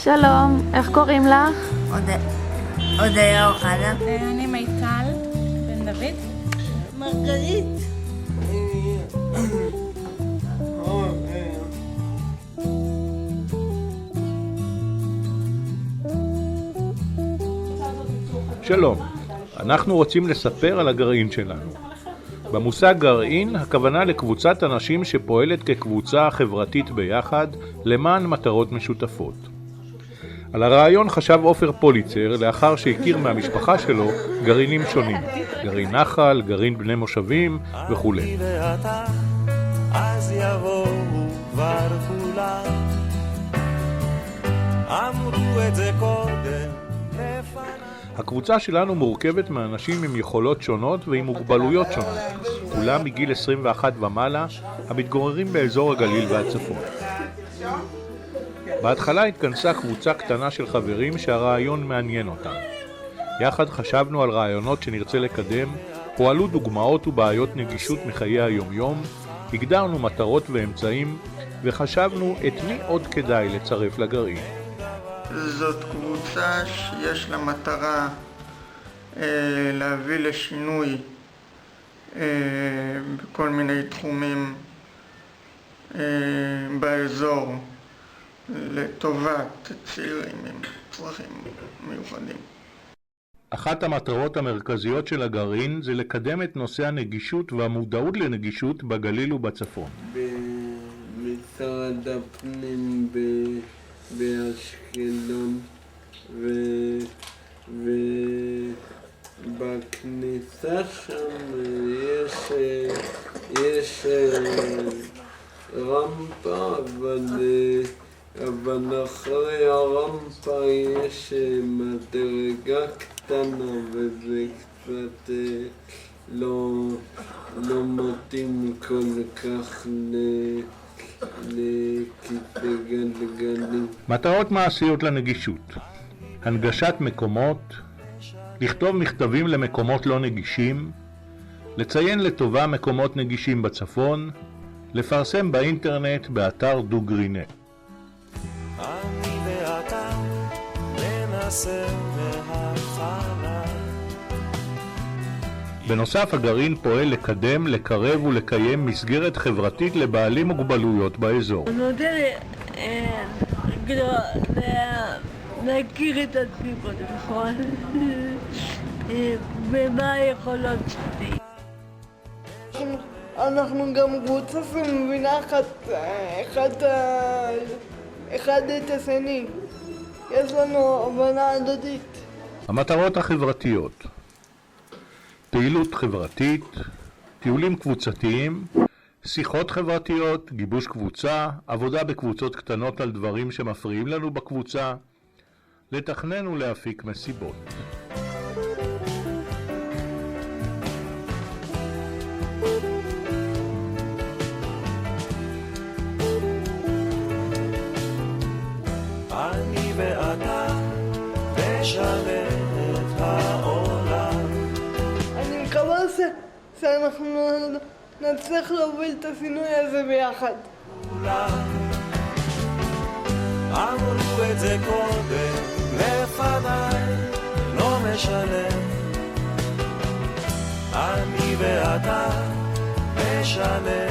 שלום, איך קוראים לך? אודיה אוחנה. אני מיטל בן דוד. מרגלית. שלום, אנחנו רוצים לספר על הגרעין שלנו. במושג גרעין, הכוונה לקבוצת אנשים שפועלת כקבוצה חברתית ביחד למען מטרות משותפות. על הרעיון חשב עופר פוליצר לאחר שהכיר מהמשפחה שלו גרעינים שונים, גרעין נחל, גרעין בני מושבים וכו'. אז יבואו כבר כולם, אמרו את זה קודם לפניי. הקבוצה שלנו מורכבת מאנשים עם יכולות שונות ועם מוגבלויות שונות, כולם מגיל 21 ומעלה, המתגוררים באזור הגליל והצפון. בהתחלה התכנסה קבוצה קטנה של חברים שהרעיון מעניין אותם. יחד חשבנו על רעיונות שנרצה לקדם, הועלו דוגמאות ובעיות נגישות מחיי היום-יום, הגדרנו מטרות ואמצעים, וחשבנו את מי עוד כדאי לצרף לגרעין. זאת קבוצה שיש לה מטרה להביא לשינוי בכל מיני תחומים באזור לטובת צעירים עם צרכים מיוחדים. אחת המטרות המרכזיות של הגרעין זה לקדם את נושא הנגישות והמודעות לנגישות בגליל ובצפון. במשרד הפנים באשקלון ובכניסה שם יש רמפה, אבל אחרי הרמפה יש מדרגה קטנה וזה קצת לא מתאים כל כך לכיסא גלגלים. מטרות מעשיות לנגישות: הנגשת מקומות, לכתוב מכתבים למקומות לא נגישים, לציין לטובה מקומות נגישים בצפון, לפרסם באינטרנט באתר דוגרינט. אני ואתה ננסה מההתחלה. בנוסף, הגרעין פועל לקדם, לקרב ולקיים מסגרת חברתית לבעלי מוגבלויות באזור. אני רוצה להכיר את עצמי קודם כל ומה היכולות שלי. אנחנו גם קבוצה שמבינה אחד את השני. יש לנו הבנה הדדית. המטרות החברתיות: פעילות חברתית, טיולים קבוצתיים, שיחות חברתיות, גיבוש קבוצה, עבודה בקבוצות קטנות על דברים שמפריעים לנו בקבוצה, לתכנן ולהפיק מסיבות. אני ואתה נשנה את העולם. אני מקווה שאנחנו נצליח להוביל את השינוי הזה ביחד. אמרו את זה קודם לפניי, לא משנה. אני ואתה נשנה